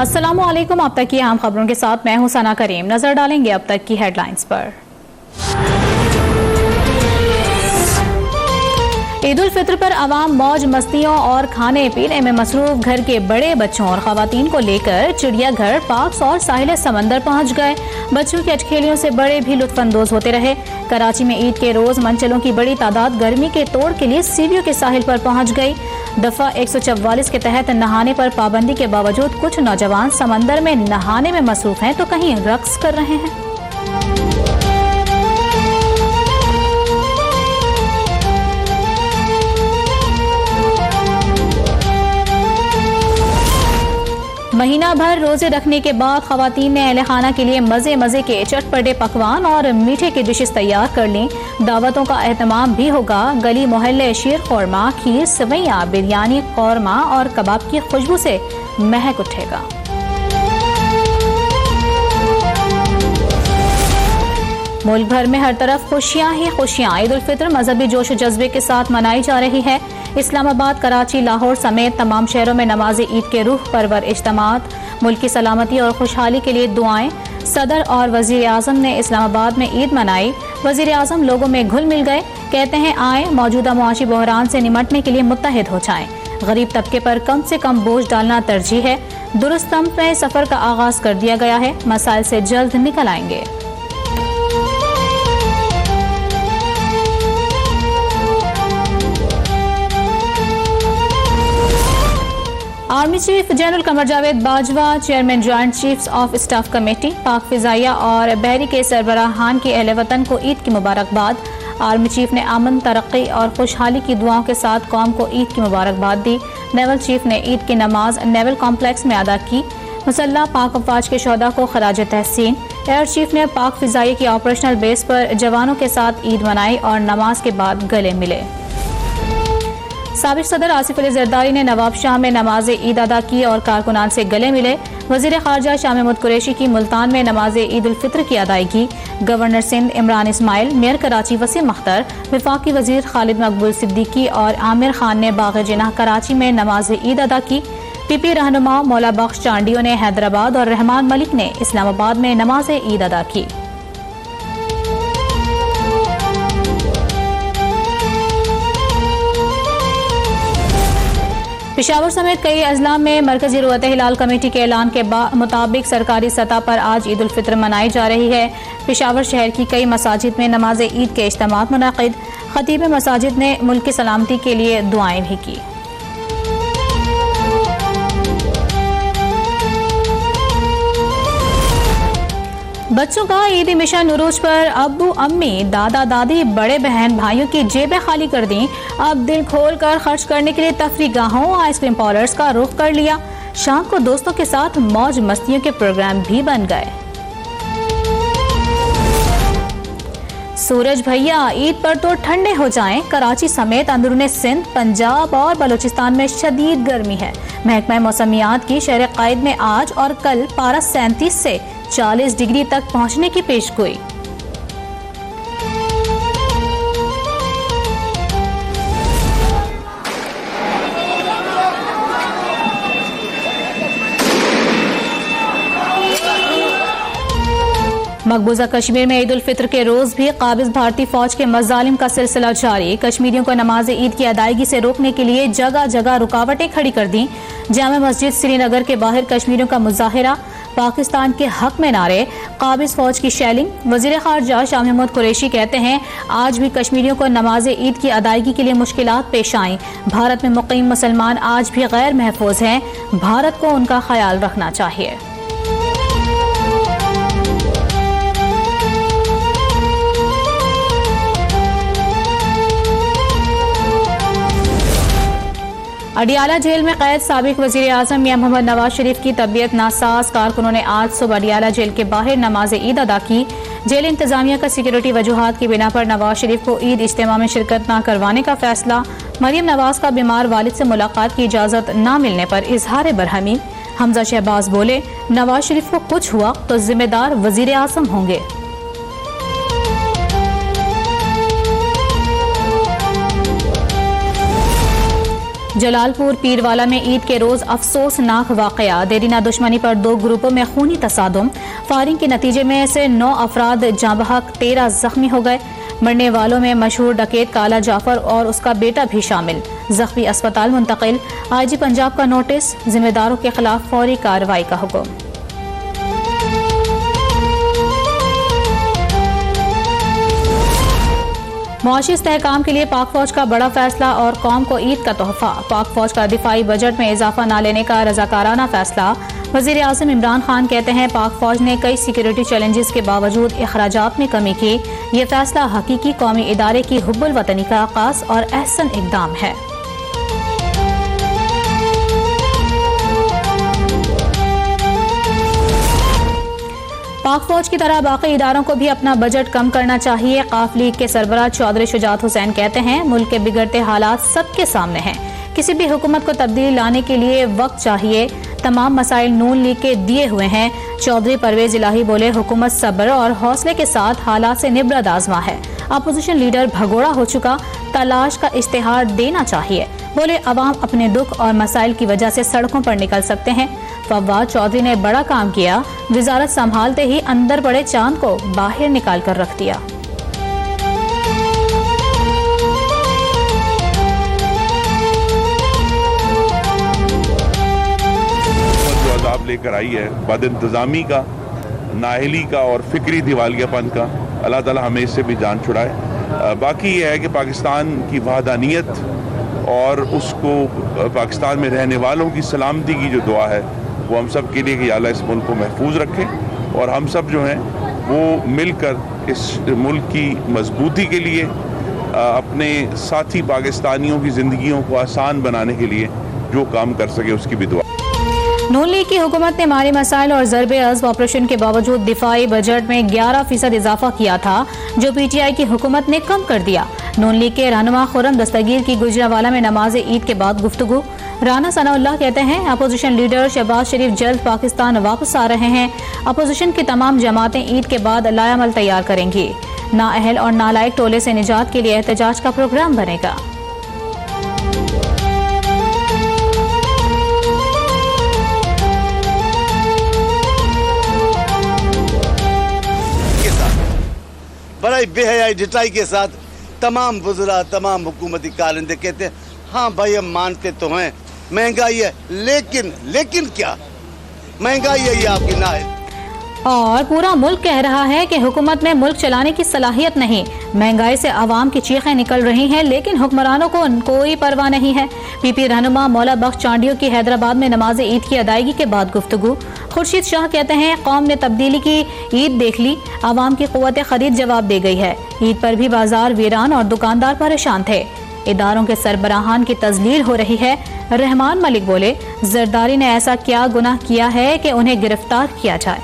अस्सलामुअलैकुम। अब तक की अहम खबरों के साथ मैं हूं सना करीम। नजर डालेंगे अब तक की हेडलाइंस पर। ईद उल फित्र पर आवाम मौज मस्तियों और खाने पीने में मसरूफ घर के बड़े बच्चों और खवातीन को लेकर चिड़ियाघर, पार्क्स और साहिल समंदर पहुंच गए। बच्चों की अटखेलियों से बड़े भी लुत्फानंदोज होते रहे। कराची में ईद के रोज मंचलों की बड़ी तादाद गर्मी के तोड़ के लिए सीरियो के साहिल पर पहुंच गई। दफा 144 के तहत नहाने पर पाबंदी के बावजूद कुछ नौजवान समंदर में नहाने में मसरूफ हैं तो कहीं रक्स कर रहे हैं। महीना भर रोजे रखने के बाद खवातीन ने अहले खाना के लिए मजे मजे के चटपटे पकवान और मीठे की डिशेस तैयार कर ली। दावतों का एहतमाम भी होगा। गली मोहल्ले शीर खौरमा, खीर, सवैयां, बिरयानी, कौरमा और कबाब की खुशबू से महक उठेगा। मुल्क भर में हर तरफ खुशियां ही खुशियां। ईद उल फित्र मजहबी जोश व जज्बे के साथ मनाई जा रही है। इस्लामाबाद, कराची, लाहौर समेत तमाम शहरों में नमाज ईद के रूह परवर इज्तिमात, मुल्क की सलामती और खुशहाली के लिए दुआएं। सदर और वजीर आजम ने इस्लामाबाद में ईद मनाई। वजीर आजम लोगों में घुल मिल गए। कहते हैं आए मौजूदा मुआशी बहरान से निमटने के लिए मुत्तहिद हो जाएं। गरीब तबके पर कम से कम बोझ डालना तरजीह है। दुरुस्त तंब में सफर का आगाज कर दिया गया है। मसाइल से जल्द निकल आएंगे। Army chief general Qamar Javed Bajwa, chairman joint chiefs of staff committee, पाक फिजाइया और बहरी के सरबराहान के अहले वतन को ईद की मुबारकबाद। आर्मी चीफ ने अमन, तरक्की और खुशहाली की दुआओं के साथ कौम को ईद की मुबारकबाद दी। नेवल चीफ ने ईद की नमाज नेवल कॉम्प्लेक्स में अदा की। मुसल्ला पाक अफवाज के शोहदा को खराज तहसीन। एयर चीफ ने पाक फिजाइया की ऑपरेशनल बेस पर जवानों के साथ ईद मनाई और नमाज के बाद गले मिले। साबिक सदर आसिफ अली जरदारी ने नवाब शाह में नमाज ईद अदा की और कारकुनान से गले मिले। वजीर खारजा शाह महमूद कुरैशी की मुल्तान में नमाज ईद उल फित्र की अदायगी। गवर्नर सिंध इमरान इस्माइल, मेयर कराची वसीम अख्तर, वफाकी वजीर खालिद मकबूल सिद्दीकी और आमिर खान ने बाग जिनाह कराची में नमाज ईद अदा की। पीपी रहनुमा मौला बख्श चांडियो ने हैदराबाद और रहमान मलिक ने इस्लामाबाद में नमाज ईद अदा की। पेशावर समेत कई अजला में मरकजी रुअत हिलाल कमेटी के ऐलान के मुताबिक सरकारी सतह पर आज ईद उल फित्र मनाई जा रही है। पेशावर शहर की कई मसाजिद में नमाज ईद के इज्तिमात मुनाकिद। खतीब मसाजिद ने मुल्क की सलामती के लिए दुआएं भी की। बच्चों का ईदी मिशन उरूज पर अब्बू अम्मी, दादा दादी, बड़े बहन भाइयों की जेबें खाली कर दी। अब दिल खोल कर खर्च करने के लिए तफरीगाहों, आइसक्रीम पार्लर्स का रुख कर लिया। शाम को दोस्तों के साथ मौज मस्तियों के प्रोग्राम भी बन गए। सूरज भैया ईद पर तो ठंडे हो जाएं। कराची समेत अंदरूनी सिंध, पंजाब और बलूचिस्तान में शदीद गर्मी है। महकमा मौसमियात की शहर कायद में आज और कल पारा 37 से 40 डिग्री तक पहुंचने की पेशगोई। मकबूजा कश्मीर में ईद उल फित्र के रोज भी काबिज भारतीय फौज के मजालिम का सिलसिला जारी। कश्मीरियों को नमाज ईद की अदायगी से रोकने के लिए जगह जगह रुकावटें खड़ी कर दी। जामा मस्जिद श्रीनगर के बाहर कश्मीरियों का मुजाहिरा, पाकिस्तान के हक में नारे, काबिज फौज की शैलिंग। वजीर खारजा शाह महमूद कुरैशी कहते हैं आज भी कश्मीरियों को नमाज ईद की अदायगी के लिए मुश्किलात पेश आईं। भारत में मुकीम मुसलमान आज भी गैर महफूज हैं। भारत को उनका ख्याल रखना चाहिए। अडियाला जेल में कैद साबिक वजीर आजम मियां मोहम्मद नवाज शरीफ की तबीयत नासाज। कारकुनों ने आज सुबह अडियाला जेल के बाहर नमाज ईद अदा की। जेल इंतजामिया का सिक्योरिटी वजूहात की बिना पर नवाज शरीफ को ईद इज्तिमा में शिरकत न करवाने का फैसला। मरियम नवाज का बीमार वालिद से मुलाकात की इजाजत न मिलने पर इजहार बरहमी। हमजा शहबाज बोले नवाज शरीफ को कुछ हुआ तो जिम्मेदार वजीर आजम होंगे। जलालपुर पीरवाला में ईद के रोज अफसोसनाक वाकया, देरीना दुश्मनी पर 2 ग्रुपों में खूनी तसादुम। फायरिंग के नतीजे में से 9 अफराद जाँ बहक, 13 जख्मी हो गए। मरने वालों में मशहूर डकैत काला जाफर और उसका बेटा भी शामिल। जख्मी अस्पताल मुंतकिल। IG पंजाब का नोटिस, जिम्मेदारों के खिलाफ फौरी कार्रवाई का हुक्म। मुआशी इस्तेहकाम के लिए पाक फौज का बड़ा फैसला और कौम को ईद का तोहफा। पाक फौज का दिफाई बजट में इजाफा न लेने का रजाकाराना फैसला। वजीर आज़म इमरान खान कहते हैं पाक फौज ने कई सिक्योरिटी चैलेंजेस के बावजूद अखराजात में कमी की। ये फैसला हकीकी कौमी इदारे की हुब्बुल वतनी का आगाज और अहसन इक़दाम है। पाक फौज की तरह बाकी इदारों को भी अपना बजट कम करना चाहिए। काफ लीग के सरबराह चौधरी शुजात हुसैन कहते हैं मुल्क के बिगड़ते हालात सबके सामने हैं। किसी भी हुकूमत को तब्दीली लाने के लिए वक्त चाहिए। तमाम मसाइल नून लीग के दिए हुए हैं। चौधरी परवेज इलाही बोले हुकूमत सब्र और हौसले के साथ हालात से निबरत आजमा है। अपोजिशन लीडर भगोड़ा हो चुका, तलाश का इश्तिहार देना चाहिए। बोले अवाम अपने दुख और मसाइल की वजह से सड़कों पर निकल सकते हैं। फवाद चौधरी ने बड़ा काम किया, वजारत संभालते ही अंदर पड़े चांद को बाहर निकाल कर रख दिया। जो अज़ाब लेकर आई है बद इंतज़ामी का, नाअहली का और फिक्री दिवालियापन का, अल्लाह ताला हमें इससे भी जान छुड़ाए। बाकी ये है कि पाकिस्तान की वहदानियत और उसको पाकिस्तान में रहने वालों की सलामती की जो दुआ है वो हम सब के लिए कि अल्लाह इस मुल्क को महफूज रखे और हम सब जो हैं वो मिलकर इस मुल्क की मजबूती के लिए अपने साथी पाकिस्तानियों की ज़िंदगियों को आसान बनाने के लिए जो काम कर सके उसकी भी दुआ। नून लीग की हुकूमत ने माली मसाइल और ज़रबे अज़्ब ऑपरेशन के बावजूद दिफाई बजट में 11% इजाफा किया था, जो PTI की हुकूमत ने कम कर दिया। नून लीग के रहनुमा खुर्रम दस्तगीर की गुजरावाला में नमाज ईद के बाद गुफ्तगू। राना सनाउल्लाह कहते हैं अपोजिशन लीडर शहबाज शरीफ जल्द पाकिस्तान वापस आ रहे हैं। अपोजिशन की तमाम जमातें ईद के बाद लायामल तैयार करेंगी। नाअहल और नालायक टोले से निजात के लिए एहतजाज का प्रोग्राम बनेगा। बड़ी बेहयाई ढिठाई के साथ तमाम वज़रा, तमाम हुकूमती कारिंदे कहते हैं हाँ भाई हम मानते तो हैं महंगाई है, लेकिन क्या महंगाई है ये आपकी ना है। और पूरा मुल्क कह रहा है कि हुकूमत में मुल्क चलाने की सलाहियत नहीं। महंगाई से आवाम की चीखें निकल रही हैं, लेकिन हुक्मरानों को कोई परवाह नहीं है। PP रहनुमा मौला बख्श चांडियों की हैदराबाद में नमाज ईद की अदायगी के बाद गुफ्तगू। खुर्शीद शाह कहते हैं कौम ने तब्दीली की ईद देख ली, आवाम की क़ुव्वत खरीद जवाब दे गई है। ईद पर भी बाजार वीरान और दुकानदार परेशान थे। इदारों के सरबराहान की तजलील हो रही है। रहमान मलिक बोले जरदारी ने ऐसा क्या गुनाह किया है कि उन्हें गिरफ्तार किया जाए।